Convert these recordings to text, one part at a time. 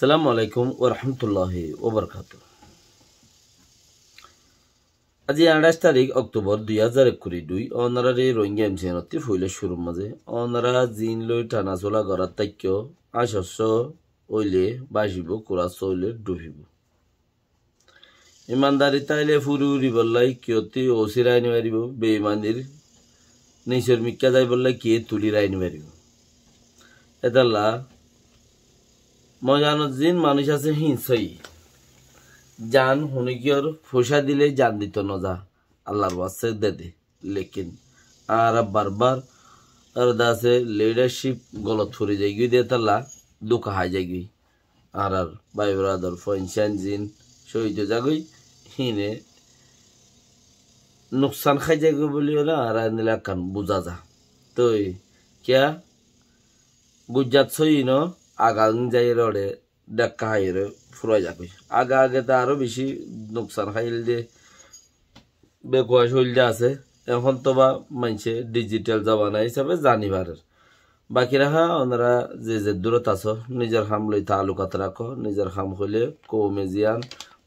আসসালামু আলাইকুম ওয়া রাহমাতুল্লাহি ওয়া বারাকাতুহু। আজি 28 তারিখ অক্টোবর 2022 অনারারে রোহিঙ্গা এমসিএনতি ফুইলে শুরু মাঝে অনারা জিন লই টানা চলা গড়ার তাক্য আশস্য ওইলে বাসিব কুরাস ওইলে ডুবিব ইমানদারি তাইলে ফুরি উড়ি বললাই কিয়তি ওসিরাই নিবারিব বেইমানির নিচের মিক্কা যাই বললাই কে তুলি রাই নিবারিব এদাল্লা মজানত জিন মানুষ আছে হিংসাই জান হুনিকিয়র ফসা দিলে জান দিত নজা আল্লাহর ওয়াসে দে দে লেকিন আর বারবার আরদাসে লিডারশিপ গলত ফুরি যাইগি দে তাল্লা দুঃখা হাই যাইগি আর ভাই ব্রাদার ফইনশান জিন শহীদ যাগই হিনে নুকসান খাই যাইগি বলি ওরা আর নিলা কান বুঝা যা তো কিয়া গুজরাট সই ন আগাং যাই রড়ে দেখা হাইরে ফুরাই যাবে আগে আগে তো আরো বেশি নোকসান খাইল যে বেকুয়া শৈলটা আছে এখন তো বা মানছে ডিজিটাল জমানা হিসাবে জানিবারের বাকি রাখা ওনারা যে যে দূরত আছো নিজের খাম লই তালুকাত রাখো নিজের খাম হইলে কৌমেজিয়ান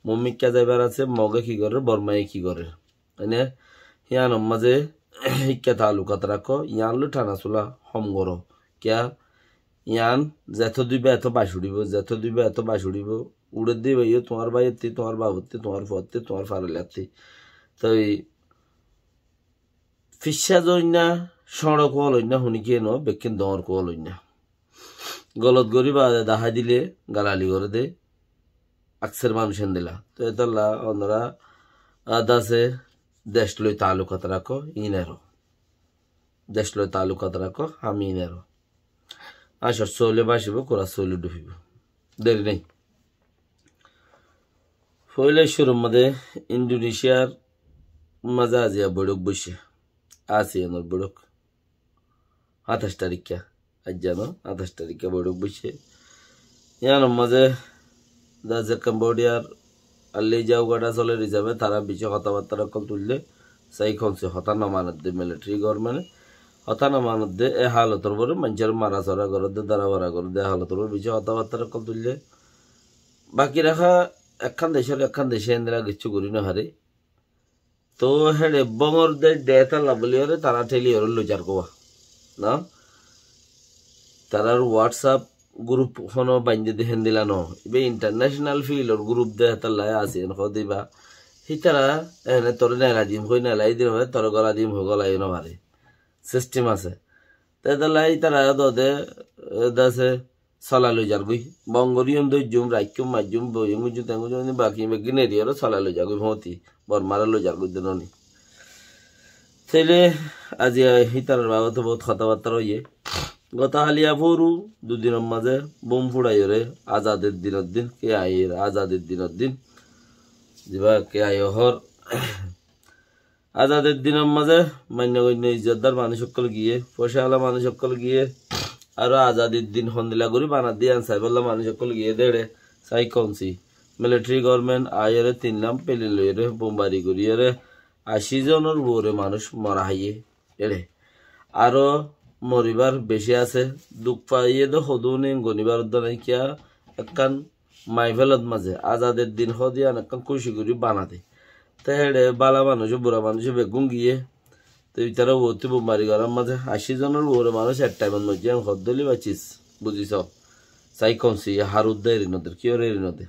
মমিকা যাইবার আছে মগে কি করে বর্মাই কি করে এনে হিয়ান মাঝে শিক্ষা তালুকাত রাখো ইয়ান লো টানা চোলা হম করো কিয়া ইয়ান যেত দিবে এত বাসুড়িব যেত দিবে এত বাসুড়িব উড়ে দিবে তোমার বাইতে তোমার বাবুতে তোমার পথে তোমার ফারেলাতে তো ফিসা জইনা সড়ক হলইনা শুনিকে ন বেকিন দর কলইনা গলত গরিবা দাহাই দিলে গালালি করে দে আকসের মানুষেন দিলা তো এতলা ওনারা আদাসে দেশ লই তালুকাত রাখো ইনেরো দেশ লই তালুকাত রাখো আমি ইনেরো আশা চলে বাসিব কোরা চলে ডুবিব দেরি নেই ফইলে শুরুর মধ্যে ইন্দোনেশিয়ার মাঝে আজিয়া বড়ক বসে আসিয়ানোর বড়ক 28 তারিখা আজ জানো 28 তারিখে বড়ক বসে ইয়ানোর মাঝে দাজে কম্বোডিয়ার আল্লি যাও গাড়া চলে হিসাবে তারা বিচে কথাবার্তা কল তুললে সাই খনসে হতা নামানত দে মিলিটারি গভর্নমেন্ট হতানা মানুষ দে এ হালতর পরে মানুষের মারা চড়া করে দে দাঁড়া বাড়া করে দে হালতর পরে বিচে কথাবার্তা কল তুললে বাকি রাখা একখান দেশে এনরা কিছু করি না হারে তো হেডে বঙর দে ডেটা লাভলি হরে তারা ঠেলি হরে লুজার কোয়া না তারার হোয়াটসঅ্যাপ গ্রুপ হনো বাইন্দে দেখেন দিলা ন এবে ইন্টারন্যাশনাল ফিল্ডর গ্রুপ দে তাল্লাই আছে এন দিবা হি তারা এনে তোর নেলা দিম হই নেলাই দিন হয় তোর গলা দিম হই গলাই ন হারে সিস্টেম আছে তাই তারা দে দাসে চলালৈ যার গই বঙ্গরিয়ম দই জুম রাইকুম মাজুম বইম জু তেঙ্গু জু বাকি বাকি নেরিয়র চলালৈ যা গই ভতি বরমারালৈ যার গই দেননি ছেলে আজি হিতার বাবত বহুত কথাবার্তা রইয়ে গত হালিয়া ফুরু দুদিনের মাঝে বোম ফুড়াইরে আজাদের দিনের দিন কে আইয়ের আজাদের দিনের দিন যা কে আয় হর আজাদের দিনের মাঝে মান্যগণ্য ইজ্জতদার মানুষ সকল গিয়ে পয়সাওয়ালা মানুষ সকল গিয়ে আরো আজাদের দিন হন্দিলা করি বানা দিয়ে আনসার বললা মানুষ সকল গিয়ে দেড়ে সাই কনসি মিলিটারি গভর্নমেন্ট আয়ের 3 নাম পেলে লইরে বোমবারি করিয়ে 80 জনের উপরে মানুষ মরা হাইয়ে এড়ে আরো মরিবার বেশি আছে দুঃখ পাইয়ে তো সদুনে গনিবার নাই কিয়া একখান মাইভেলত মাঝে আজাদের দিন হদিয়ান একখান খুশি করি বানাতে তেড়ে বালা মানুষ বুড়া মানুষ বেগুন গিয়ে তো তারা অতি বোমারি করার মাঝে 80 জনের উপরে মানুষ এক টাইমের মধ্যে হদ্দলি বাঁচিস বুঝিস চাই কমছি হারুদ্দে ঋণদের কি ওরে ঋণদে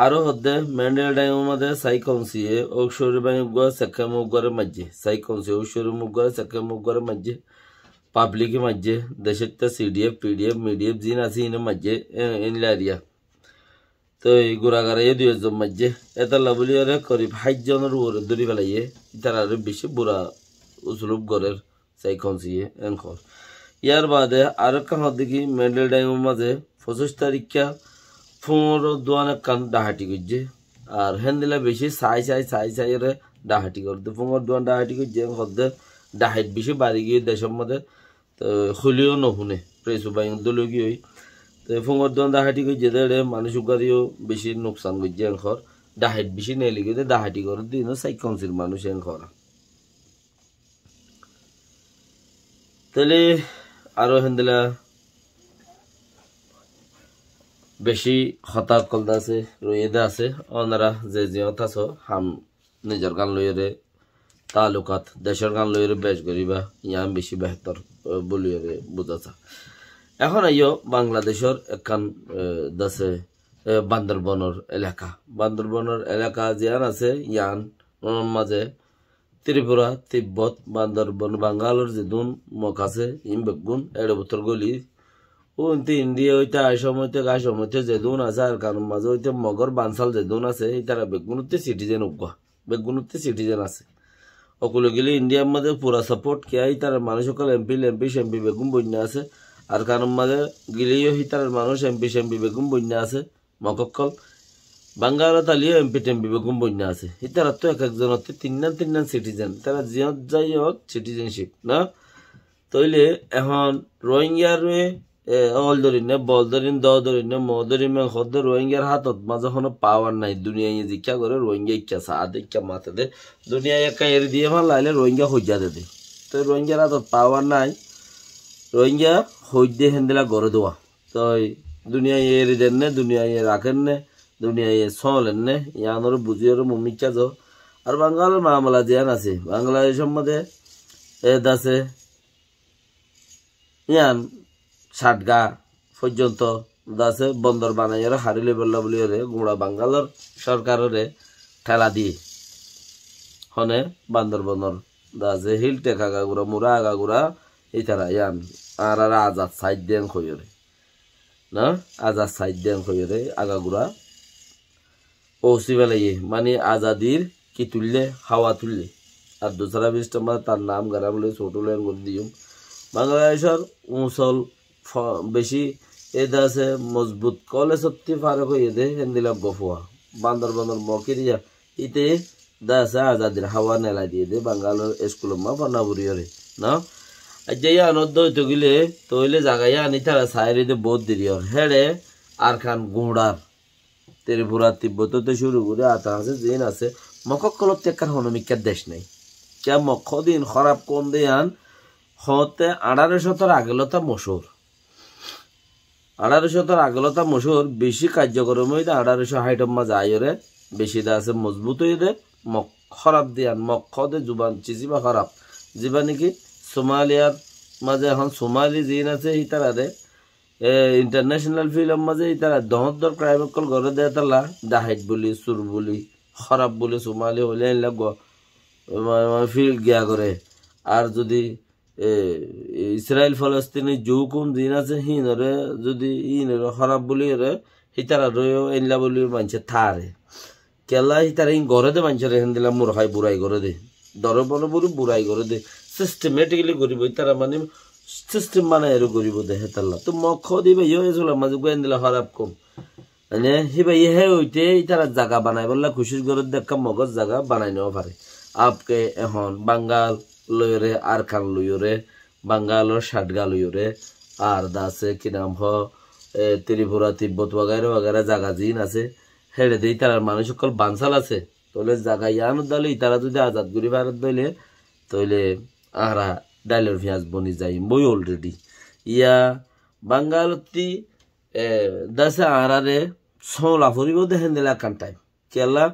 আরো হদ্দে মেন্ডেল ডাইমের মাঝে চাই কমছি ঔষধি বাই উগা সেকে মুগরে মাঝে চাই কমছি ঔষধি মুগরে সেকে মুগরে মাঝে পাবলিকে মাঝে দেশের সিডিএফ পিডিএফ মিডিএফ জিন আছে ইনে মাঝে ইনলারিয়া তো এই গুড়াগাড়াই 2 জন মাঝে এটা লাভলি আরে করিব 60 জনের উপরে দূরি ফেলাইয়ে তার আরো বেশি বুড়া উসলুব গড়ের চাই কনসিয়ে এনখর ইয়ার বাদে আর কাহত দেখি মেন্ডেল ডাইমের মাঝে 25 তারিখা ফুঁর দোয়ান কান ডাহাটি করছে আর হেন্দিলা বেশি চাই রে ডাহাটি করতে ফুঁর দোয়ান ডাহাটি করছে হদ্দে ডাহাইট বেশি বাড়ি গিয়ে দেশের মধ্যে তো হলিও নহুনে প্রেসু বাই দলীয় গিয়ে তো ফুঙর দোয়ান ডাহাটি করছে দেড়ে মানুষ গাড়িও বেশি নোকসান করছে এনখর ডাহাইট বেশি নেলি গিয়ে ডাহাটি করে দিন সাই কনসির মানুষ এনখর তাহলে আরো হেন্দিলা বেশি হতাশ কলদা আছে রয়েদা আছে ওনারা যে জিয়ত আছো হাম নিজের গান লইরে তালুকাত দেশের গান লইরে বেশ করিবা ইয়াম বেশি বেহতর বলিরে বুঝাছা এখন আইও বাংলাদেশের একখান দাসে বান্দরবনের এলাকা জিয়ান আছে ইয়ান মাঝে ত্রিপুরা তিব্বত বান্দরবন বাঙ্গালোর যে দুন মক আছে ইম বেগুন এড়ে বছর গলি ও ইন্ডিয়া হইতে আসমতে যে দুন আছে আর কারণ মাঝে হইতে মগর বানসাল যে দুন আছে তারা বেগুনতে সিটিজেন উগা বেগুনতে সিটিজেন আছে অকুলে গেলে ইন্ডিয়ার মাঝে পুরা সাপোর্ট কে তার মানুষ সকল এমপি বেগুন বন্যা আছে আর কারণ মাঝে গিলেও তার মানুষ এমপি বেগুন বন্যা আছে মকক্কল বাঙ্গালত আলিও এমপি বেগুন বন্যা আছে তারা তো এক একজনতে তিন সিটিজেন তারা জিয়ত যাই হোক সিটিজেনশিপ না তইলে এখন রোহিঙ্গার অল ধরিন নে বল ধরিন দ ধরিন নে ম ধরিন হদ রোহিঙ্গার হাতত মাঝে কোনো পাওয়ার নাই দুনিয়ায় জিজ্ঞা করে রোহিঙ্গা ইচ্ছা সাদ ইচ্ছা মাথা দে দুনিয়ায় একা এর দিয়ে ভাল লাইলে রোহিঙ্গা হইয়া দে তো রোহিঙ্গার হাতত পাওয়ার নাই রোহিঙ্গা হইদে হেন্দেলা গড়ে দেওয়া তো দুনিয়ায় এর দেন নে দুনিয়ায় রাখেন নে দুনিয়ায় চলেন নে ইয়ানোর বুঝিওর মমিকা যো আর বাঙ্গালের মামলা জিয়ান আছে বাংলাদেশের মধ্যে আছে ইয়ান ষাটগা পর্যন্ত দাসে বন্দর বানাইরে হারিলে বললা বলি গুড়া বাঙ্গালোর সরকারের ঠেলা দিয়ে হনে বান্দরবনর দাসে হিল টেকা গাগুড়া মুরা আগাগুড়া এই তারা ইয়ান আর আজাদ সাইড দেন খইরে না আজাদ সাইড দেন খইরে আগাগুড়া ওসি বেলাইয়ে মানে আজাদির কি তুললে হাওয়া তুললে আর দোসরা বিস্টম্বার তার নাম গারা বলে ছোট লেন করে দিও বাংলাদেশের মুসল বেশি এদা আছে মজবুত কলে সত্যি ফারক হয়ে দে হেন্দিলা গফুয়া বান্দরবনের মকিরিয়া ইতে দা আছে আজাদির হাওয়া নেলা দিয়ে দে বাঙ্গালোর স্কুল মা বানাবুরিয়রে না যাই আনন্দ হইতে গেলে তৈলে জাগাইয়া আনি তারা সাইরে দে বহুত দেরি হেড়ে আর খান গুড়ার ত্রিপুরা তিব্বততে শুরু করে আতা আছে জিন আছে মকক্কলত টেকার হনমিকার দেশ নেই কে মক্ষ দিন খারাপ কম দেয়ান হতে 1800 আগলতা মশুর 1800 আগলতা মশুর বেশি কার্যক্রম হইতে 1860 মাঝে আয়রে বেশি দা আছে মজবুত হয়ে দে মক খারাপ দিয়ান মক্ষ দে জুবান চিজিবা খারাপ জিবা নাকি সোমালিয়ার মাঝে এখন সোমালি জিন আছে হিতারা দে ইন্টারন্যাশনাল ফিল্ম মাঝে তারা দহদর ক্রাইম কল ঘরে দেয় তালা ডাহাইট বলি সুর বলি খারাপ বলি সোমালি হলে ফিল গিয়া করে আর যদি ইসরায়েল ফলস্তিনি জুকুম দিন আছে হিনরে যদি ইনরে খারাপ বলি রে হিতারা রয়েও এনলা বলি মানছে থারে কেলা হিতারা ইন ঘরে দে মানছে রেহেন দিলা মুরহাই বুড়াই করে দে দর বন বুড়ি বুড়াই করে দে সিস্টেমেটিক্যালি করিব তারা মানে সিস্টেম বানাই আর করিব দেখে তাল্লা তো মক্ষ দিবে ইয়ে চলাম মাঝে গোয়েন দিলা খারাপ কম মানে হিবা ইহে হইতে তারা জায়গা বানাই বললা খুশির ঘরের দেখা মগজ জায়গা বানাই নেওয়া পারে আপকে এখন বাঙ্গাল লইরে আর খান লইরে বাঙ্গালোর ষাটগা লইরে আর দাসে কি নাম হ ত্রিপুরা তিব্বত ওয়াগাইরা জায়গা জিন আছে হেড়ে দিই তার মানুষ সকল বানসাল আছে তাহলে জায়গা ইয়ান দলে তারা যদি আজাদ করি ভারত দইলে তাইলে আহরা ডাইলের পেঁয়াজ বনি যাই বই অলরেডি ইয়া বাঙ্গালতি দাসে আহরারে সোলা ফুরিব দেখেন দিলা কান টাইম কেলা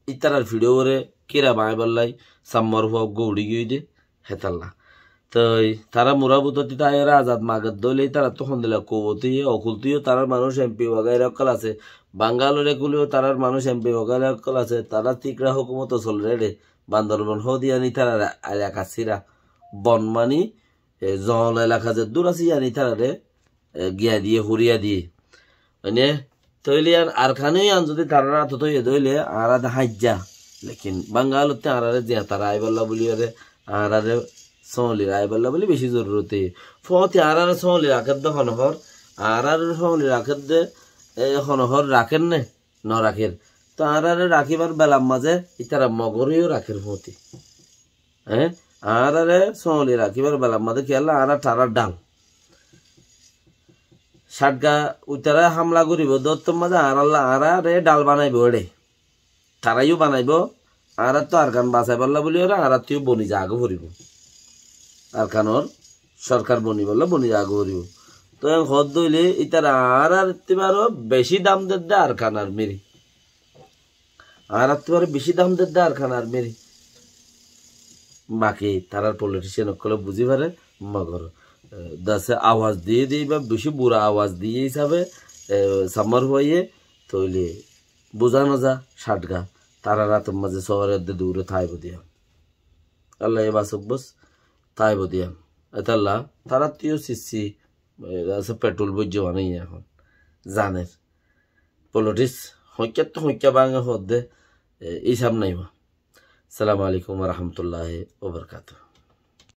ইতারার ভিডিও করে কেরা বাঁয় বললাই সাম্মর হুয়া গৌড়ি গিয়ে দে হেতাল্লা তো তারা মুরাবুতি তাইরা আজাদ মাগাত দইলে তারা তখন দিলা কবতি অকুলতিও তারার মানুষ এমপি ওয়াগাইরা অকল আছে বাঙ্গালোরে গুলিও তারার মানুষ এমপি ওয়াগাইরা অকল আছে তারা তিকরা হুকুমত চল রে বান্দরবন হদিয়ানি তারা এলাকা সিরা বনমানি জল এলাকা যে দূর আছে ইয়ানি তারা গিয়া দিয়ে হরিয়া দিয়ে মানে তৈলে আর খানে আন যদি তারা রাত তৈলে দইলে আরা হাজ্জা লেকিন বাঙ্গালতে আরারে যে তারা আইবাল্লা বলি রে আরারে সলি আইবাল্লা বলি বেশি জরুরতে ফতে আরারে সলি রাখের দে হনহর আরারে সলি রাখের দে হনহর রাখেন নে ন রাখের তো আরারে রাখিবার বেলার মাঝে ইতারা মগরিও রাখের ফতে হ্যাঁ আরারে সলি রাখিবার বেলার মাঝে খেলা আরা তারা ডাল ষাটগা উতারা হামলা করিব দত্তর মাঝে আরাল্লা আরা রে ডাল বানাইব ওড়ে তারাইও বানাইব আর তো আর কান বাঁচাই পারলা বলি ওরা আর তুই বনি যা আগে ভরিব আর কানর সরকার বনি বললে বনি যা আগে ভরিব তো হদ দইলে ইতার আর তিবারও বেশি দাম দে আর খানার মেরি আর তিবার বেশি দাম দে আর খানার মেরি বাকি তারার পলিটিশিয়ান সকলে বুঝি পারে মগর দাসে আওয়াজ দিয়ে দিই বা বেশি বুড়া আওয়াজ দিয়ে হিসাবে সামার হইয়ে তৈলে বোঝানো যা ষাটগা তারা রাতের মাঝে শহরের দূরে থাইব দিয়াম আল্লাহ এ বাসক বস থাইব দিয়াম এতাল্লাহ তারা তিও সিসি পেট্রোল বৈজ্য বানাই এখন জানের পলিটিক্স হইকা তো হইকা বাঙা হদ দে এই সাম নাইবা। সালামু আলাইকুম রহমতুল্লাহ ওবরকাতুহ।